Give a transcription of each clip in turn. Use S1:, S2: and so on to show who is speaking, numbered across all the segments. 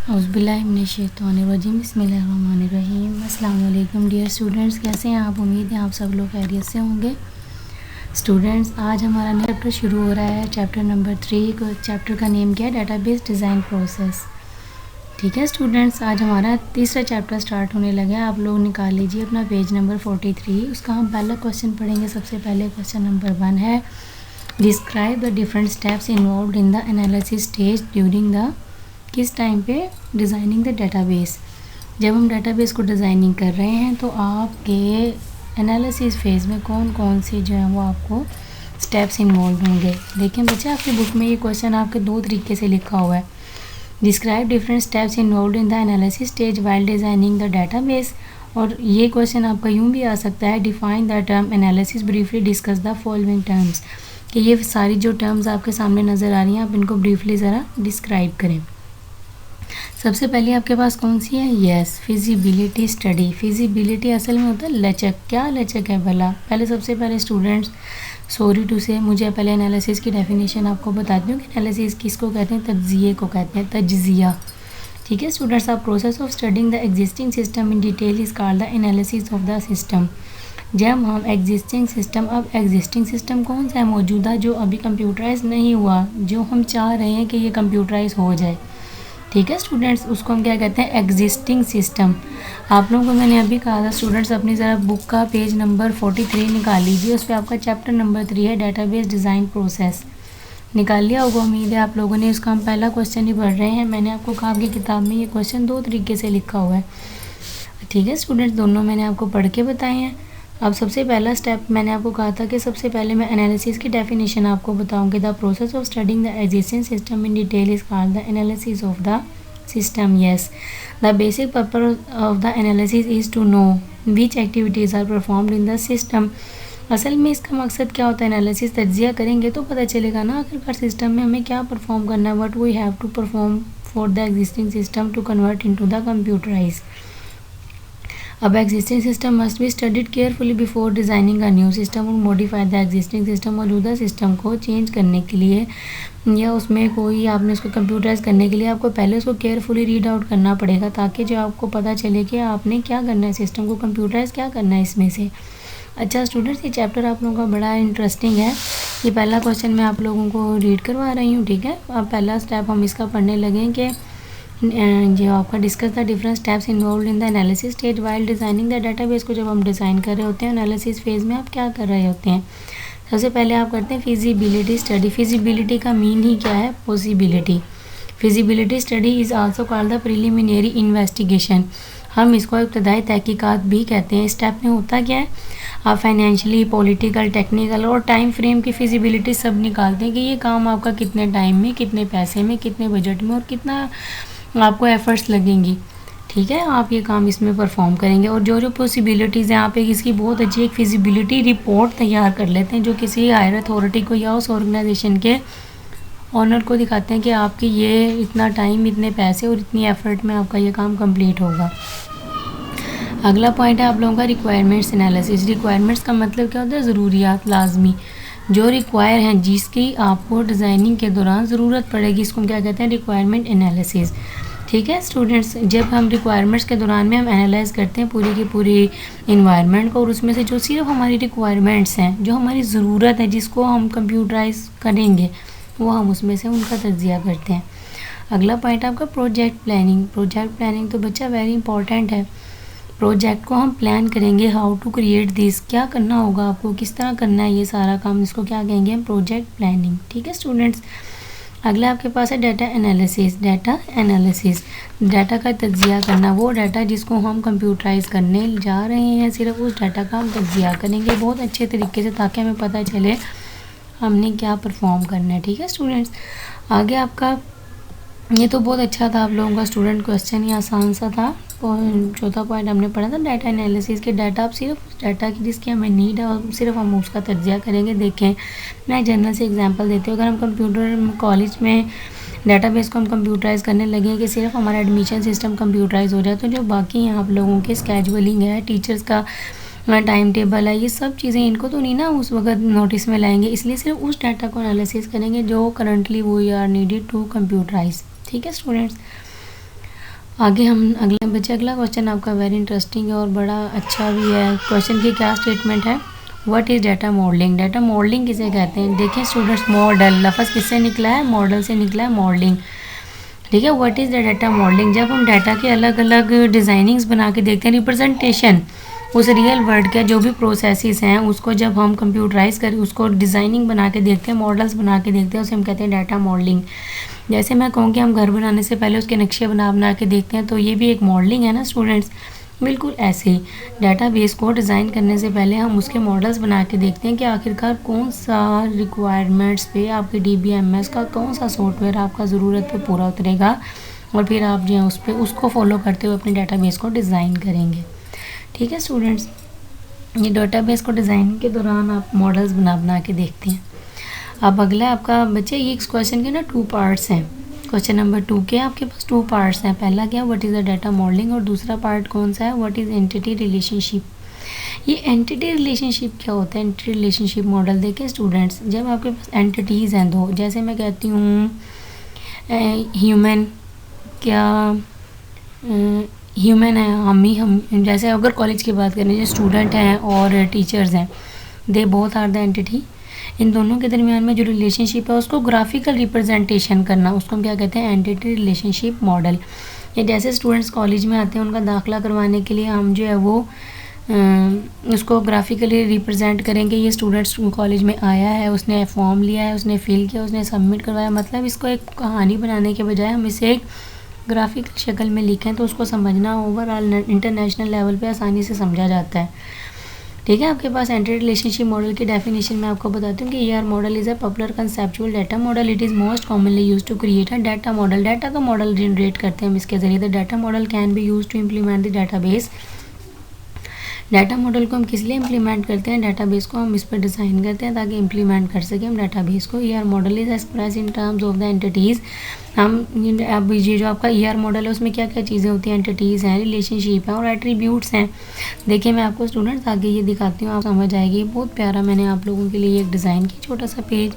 S1: औज़ुबिल्लाहिमिनश्शैतानिर्रजीम बिस्मिल्लाहिर्रहमानिर्रहीम। अस्सलाम वालेकुम डियर स्टूडेंट्स, कैसे हैं आप? उम्मीद है आप सब लोग खैरियत से होंगे। स्टूडेंट्स, आज हमारा नया चैप्टर शुरू हो रहा है, चैप्टर नंबर 3। चैप्टर का नेम क्या है? Database design process. ठीक है स्टूडेंट्स, आज हमारा तीसरा चैप्टर स्टार्ट होने लगा है। आप लोग निकाल लीजिए अपना पेज नंबर 43। उसका हम पहला क्वेश्चन पढ़ेंगे। सबसे पहले क्वेश्चन नंबर 1 है, describe the different steps involved in the analysis stage during the, किस टाइम पे डिज़ाइनिंग द डेटाबेस। जब हम डेटाबेस को डिज़ाइनिंग कर रहे हैं तो आपके एनालिसिस फेज़ में कौन कौन से जो है वो आपको स्टेप्स इन्वॉल्व होंगे। देखें बच्चे, आपकी बुक में ये क्वेश्चन आपके दो तरीके से लिखा हुआ है। Describe different steps involve in the analysis stage while designing the database. और ये क्वेश्चन आपका यूँ भी आ सकता है, define the term analysis, briefly discuss the following terms. कि ये सारी जो टर्म्स आपके सामने नज़र आ रही हैं, आप इनको ब्रीफली ज़रा डिस्क्राइब करें। सबसे पहले आपके पास कौन सी है? Yes, feasibility study. फिजिबिलिटी असल में होता है लचक। क्या लचक है भला? पहले सबसे पहले स्टूडेंट्स, सॉरी टू से, मुझे पहले एनालिसिस की डेफिनेशन आपको बताती हूँ कि एनालिसिस किसको कहते हैं। तज्जिए को कहते हैं, तज्जिया। ठीक है स्टूडेंट्स, आप process of studying the existing system in detail is called the analysis of the system. जब हम एग्जिस्टिंग सिस्टम, अब एग्जिस्टिंग सिस्टम कौन सा है? मौजूदा, जो अभी कंप्यूटराइज नहीं हुआ, जो हम चाह रहे हैं कि ये कंप्यूटराइज हो जाए। ठीक है स्टूडेंट्स, उसको हम क्या कहते हैं? Existing system. आप लोगों को मैंने अभी कहा था स्टूडेंट्स, अपनी ज़रा बुक का पेज नंबर 43 निकाल लीजिए। उस पर आपका चैप्टर नंबर 3 है, डेटाबेस डिज़ाइन प्रोसेस। निकाल लिया होगा, उम्मीद है आप लोगों ने। उसका हम पहला क्वेश्चन ही पढ़ रहे हैं। मैंने आपको कहा आपकी किताब में ये क्वेश्चन दो तरीके से लिखा हुआ है। ठीक है स्टूडेंट्स, दोनों मैंने आपको पढ़ के बताए हैं। अब सबसे पहला स्टेप मैंने आपको कहा था कि सबसे पहले मैं एनालिसिस की डेफिनेशन आपको बताऊंगी। The process of studying the existing system in detail is called the analysis of the system. Yes, the basic purpose of the analysis is to know which activities are performed in the system. असल में इसका मकसद क्या होता है? Analysis, तज्जिया करेंगे तो पता चलेगा ना आखिरकार सिस्टम में हमें क्या परफॉर्म करना है। What we have to perform for the existing system to convert into the computerize. अब existing system must be studied carefully before designing a new system और मॉडिफाई द एग्जिस्टिंग सिस्टम। मौजूदा system को change करने के लिए या उसमें कोई आपने उसको कंप्यूटराइज करने के लिए आपको पहले उसको केयरफुली रीड आउट करना पड़ेगा, ताकि जो आपको पता चले कि आपने क्या करना है, सिस्टम को कंप्यूटराइज क्या करना है इसमें से। अच्छा स्टूडेंट्स, ये चैप्टर आप लोगों का बड़ा इंटरेस्टिंग है। ये पहला क्वेश्चन मैं आप लोगों को रीड करवा रही हूँ। ठीक है, अब पहला स्टेप हम इसका पढ़ने लगें कि जो आपका discuss the different steps involve in the analysis stage while designing the database. को जब हम डिज़ाइन कर रहे होते हैं एनालिसिस फेज़ में, आप क्या कर रहे होते हैं? सबसे पहले आप करते हैं फिजिबिलिटी स्टडी। फिजिबिलिटी का मीन ही क्या है? Possibility. Feasibility study is also called the preliminary investigation. हम इसको इब्तदाई तहकीकात भी कहते हैं। स्टेप में होता क्या है? आप फाइनेंशियली, पॉलिटिकल, टेक्निकल और टाइम फ्रेम की फिजिबिलिटी सब निकालते हैं कि ये काम आपका कितने टाइम में, कितने पैसे में, कितने बजट में और कितना आपको एफ़र्ट्स लगेंगी। ठीक है, आप ये काम इसमें परफॉर्म करेंगे। और जो जो पॉसिबिलिटीज़ हैं, आप एक इसकी बहुत अच्छी एक फिजिबिलिटी रिपोर्ट तैयार कर लेते हैं, जो किसी हायर अथॉरिटी को या उस ऑर्गेनाइजेशन के ऑनर को दिखाते हैं कि आपकी ये इतना टाइम, इतने पैसे और इतनी एफर्ट में आपका ये काम कंप्लीट होगा। अगला पॉइंट है आप लोगों का रिक्वायरमेंट्स एनालिसिस। रिक्वायरमेंट्स का मतलब क्या होता है? ज़रूरियात, लाजमी, जो रिक्वायर हैं, जिसकी आपको डिज़ाइनिंग के दौरान ज़रूरत पड़ेगी, इसको हम क्या कहते हैं? Requirement analysis. ठीक है स्टूडेंट्स, जब हम रिक्वायरमेंट्स के दौरान में हम एनालाइज करते हैं पूरी की पूरी इन्वायरमेंट को, और उसमें से जो सिर्फ हमारी रिक्वायरमेंट्स हैं, जो हमारी ज़रूरत है, जिसको हम कंप्यूटराइज करेंगे, वो हम उसमें से उनका तज्जिया करते हैं। अगला पॉइंट आपका प्रोजेक्ट प्लानिंग। प्रोजेक्ट प्लानिंग तो बच्चा वेरी इंपॉर्टेंट है। प्रोजेक्ट को हम प्लान करेंगे, हाउ टू क्रिएट दिस, क्या करना होगा आपको, किस तरह करना है ये सारा काम, इसको क्या कहेंगे हम? Project planning. ठीक है स्टूडेंट्स, अगला आपके पास है data analysis. Data analysis, data का तज्जिया करना। वो डाटा जिसको हम कंप्यूटराइज करने जा रहे हैं, सिर्फ उस डाटा का हम तज्जिया करेंगे बहुत अच्छे तरीके से, ताकि हमें पता चले हमने क्या परफॉर्म करना है। ठीक है स्टूडेंट्स, आगे आपका ये तो बहुत अच्छा था आप लोगों का स्टूडेंट, क्वेश्चन ही आसान सा था। चौथा पॉइंट हमने पढ़ा था डाटा एनालिसिस के। डाटा, आप सिर्फ उस डाटा की जिसकी हमें नीड है और सिर्फ हम उसका तज्जिया करेंगे। देखें, मैं जनरल से एग्जांपल देती हूँ। अगर हम कंप्यूटर कॉलेज में डाटाबेस को हम कंप्यूटराइज करने लगे कि सिर्फ हमारा एडमिशन सिस्टम कंप्यूटराइज हो जाए, तो जो बाकी हैं आप लोगों के स्केजुअलिंग है, टीचर्स का टाइम टेबल है, ये सब चीज़ें इनको तो नहीं ना उस वक्त नोटिस में लाएंगे। इसलिए सिर्फ उस डाटा को एनालिसिस करेंगे जो करंटली वो आर नीडेड टू कंप्यूटराइज। ठीक है स्टूडेंट्स, आगे हम अगले बच्चे अगला क्वेश्चन आपका वेरी इंटरेस्टिंग है और बड़ा अच्छा भी है। क्वेश्चन की क्या स्टेटमेंट है, what is data modelling. Data modelling किसे कहते हैं। देखिए स्टूडेंट्स, मॉडल लफ्ज़ किससे निकला है, मॉडल से निकला है, मॉडलिंग। ठीक है, what is the data modelling. जब हम डाटा के अलग अलग डिज़ाइनिंग्स बना के देखते हैं, रिप्रेजेंटेशन उस रियल वर्ल्ड के जो भी प्रोसेसेस हैं उसको जब हम कंप्यूटराइज कर उसको डिज़ाइनिंग बना के देखते हैं, मॉडल्स बना के देखते हैं, उसे हम कहते हैं डाटा मॉडलिंग। जैसे मैं कहूँ कि हम घर बनाने से पहले उसके नक्शे बना के देखते हैं, तो ये भी एक मॉडलिंग है ना स्टूडेंट्स। बिल्कुल ऐसे ही डाटाबेस को डिज़ाइन करने से पहले हम उसके मॉडल्स बना के देखते हैं कि आखिरकार कौन सा रिक्वायरमेंट्स पे आपके DBMS का कौन सा सॉफ्टवेयर आपका ज़रूरत पे पूरा उतरेगा, और फिर आप जो है उस पर उसको फॉलो करते हुए अपने डाटाबेस को डिज़ाइन करेंगे। ठीक है स्टूडेंट्स, ये डाटाबेस को डिज़ाइन के दौरान आप मॉडल्स बना के देखते हैं। अब अगला आपका बच्चे, ये इस क्वेश्चन के ना 2 पार्ट्स हैं। क्वेश्चन नंबर 2 के आपके पास 2 पार्ट्स हैं। पहला क्या, what is the data modelling, और दूसरा पार्ट कौन सा है, व्हाट इज़ एंटिटी रिलेशनशिप। ये एंटिटी रिलेशनशिप क्या होता है, एंटिटी रिलेशनशिप मॉडल। देखें स्टूडेंट्स, जब आपके पास एंटिटीज़ हैं दो, जैसे मैं कहती हूँ ह्यूमन, क्या ह्यूमन है, हम जैसे अगर कॉलेज की बात करें, जो स्टूडेंट हैं और टीचर्स हैं, they both are the entity. इन दोनों के दरमियान में जो रिलेशनशिप है उसको ग्राफिकल रिप्रेजेंटेशन करना, उसको हम क्या कहते हैं, एंटिटी रिलेशनशिप मॉडल। ये जैसे स्टूडेंट्स कॉलेज में आते हैं, उनका दाखिला करवाने के लिए हम जो है वो उसको ग्राफिकली रिप्रेजेंट करेंगे। ये स्टूडेंट्स कॉलेज में आया है, उसने फॉर्म लिया है, उसने फिल किया, उसने सबमिट करवाया, मतलब इसको एक कहानी बनाने के बजाय हम इसे एक ग्राफिकल शक्ल में लिखें तो उसको समझना ओवरऑल इंटरनेशनल लेवल पे आसानी से समझा जाता है। ठीक है, आपके पास एंटिटी रिलेशनशिप मॉडल की डेफिनेशन मैं आपको बताती हूँ कि ER model is a popular conceptual data model. It is most commonly use to create a data model. Data का मॉडल जनरेट करते हैं हम इसके जरिए। The data model can be use to implement the database. Data model को हम किस लिए इम्प्लीमेंट करते हैं, डाटाबेस को हम इस पर डिज़ाइन करते हैं ताकि इम्प्लीमेंट कर सकें हम डाटाबेस को। ER model is express in terms of the entities. हम अब ये जो आपका ER मॉडल है उसमें क्या क्या चीज़ें होती हैं, एंटिटीज़ हैं, रिलेशनशिप हैं और एट्रीब्यूट्स हैं। देखिए मैं आपको स्टूडेंट्स आगे ये दिखाती हूँ, आप समझ आएगी। बहुत प्यारा मैंने आप लोगों के लिए एक डिज़ाइन की छोटा सा पेज।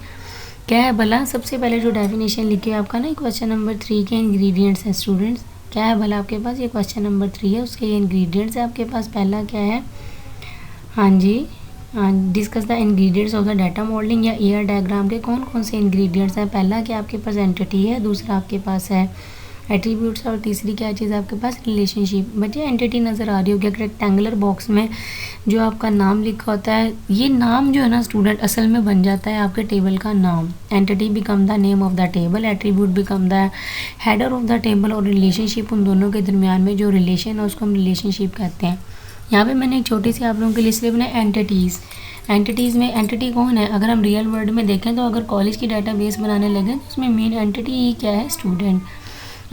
S1: क्या है भला, सबसे पहले जो डेफिनेशन लिखी है आपका ना क्वेश्चन नंबर 3 के इंग्रेडिएंट्स हैं स्टूडेंट्स। क्या है भला आपके पास, ये क्वेश्चन नंबर 3 है, उसके ये इंग्रेडिएंट्स है आपके पास। पहला क्या है, हाँ जी, discuss the ingredients of the data modelling या ER डायग्राम के कौन कौन से इंग्रेडिएंट्स हैं। पहला क्या आपके पास एंटिटी है, दूसरा आपके पास है एट्रीब्यूट्स और तीसरी क्या चीज़ आपके पास, रिलेशनशिप। बच्चे एंटिटी नज़र आ रही होगी एक रेक्टेंगुलर बॉक्स में जो आपका नाम लिखा होता है। ये नाम जो है ना स्टूडेंट असल में बन जाता है आपके टेबल का नाम। Entity become the name of the table, attribute become the header of the table, और रिलेशनशिप उन दोनों के दरमियान में जो रिलेशन है उसको हम रिलेशनशिप कहते हैं। यहाँ पे मैंने एक छोटी सी आप लोगों के लिए इसलिए बनाई एंटिटीज़। एंटिटीज़ में एंटिटी कौन है, अगर हम रियल वर्ल्ड में देखें तो अगर कॉलेज की डाटाबेस बनाने लगे तो उसमें मेन एंटिटी ही क्या है, स्टूडेंट।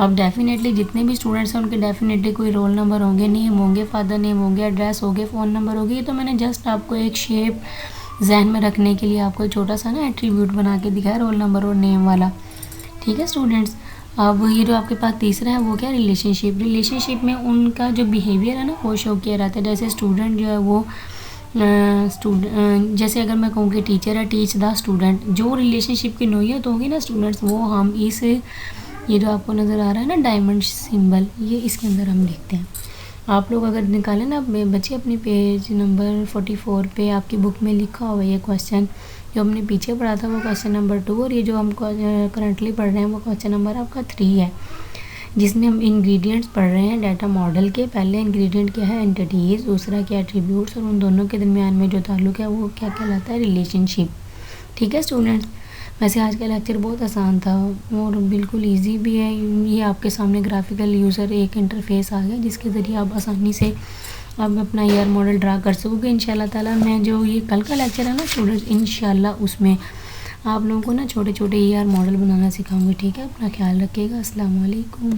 S1: अब डेफिनेटली जितने भी स्टूडेंट्स हैं उनके डेफिनेटली कोई रोल नंबर होंगे, नेम होंगे, फादर नेम होंगे, एड्रेस होंगे, फ़ोन नंबर होगी। ये तो मैंने जस्ट आपको एक शेप जहन में रखने के लिए आपको छोटा सा ना एट्रीब्यूट बना के दिखाया, रोल नंबर और नेम वाला। ठीक है स्टूडेंट्स, अब ये जो आपके पास तीसरा है वो क्या, रिलेशनशिप। रिलेशनशिप में उनका जो बिहेवियर है ना वो शो किया रहता है। जैसे स्टूडेंट जो है वो जैसे अगर मैं कहूँ कि टीचर है, टीच द स्टूडेंट, जो रिलेशनशिप की नोयत होगी ना स्टूडेंट्स, वो हम इस ये जो आपको नज़र आ रहा है ना डायमंड सिंबल, ये इसके अंदर हम लिखते हैं। आप लोग अगर निकालें ना बच्चे अपनी पेज नंबर 44 पे आपकी बुक में लिखा हुआ ये क्वेश्चन जो हमने पीछे पढ़ा था वो क्वेश्चन नंबर 2, और ये जो हम करंटली पढ़ रहे हैं वो क्वेश्चन नंबर आपका 3 है, जिसमें हम इंग्रेडिएंट्स पढ़ रहे हैं डाटा मॉडल के। पहले इंग्रेडिएंट क्या है, एंटिटीज़, दूसरा क्या एट्रीब्यूट्स, और उन दोनों के दरमियान में जो ताल्लुक है वो क्या कहलाता है, रिलेशनशिप। ठीक है स्टूडेंट्स, वैसे आज का लेक्चर बहुत आसान था और बिल्कुल इजी भी है। ये आपके सामने ग्राफिकल यूज़र एक इंटरफेस आ गया जिसके ज़रिए आप आसानी से आप अपना ER मॉडल ड्रा कर सकोगे। इंशाल्लाह ताला मैं जो ये कल का लेक्चर है ना स्टूडेंट्स, इंशाल्लाह उसमें आप लोगों को ना छोटे छोटे ER मॉडल बनाना सिखाऊंगी। ठीक है, अपना ख्याल रखिएगा। अस्सलाम वालेकुम।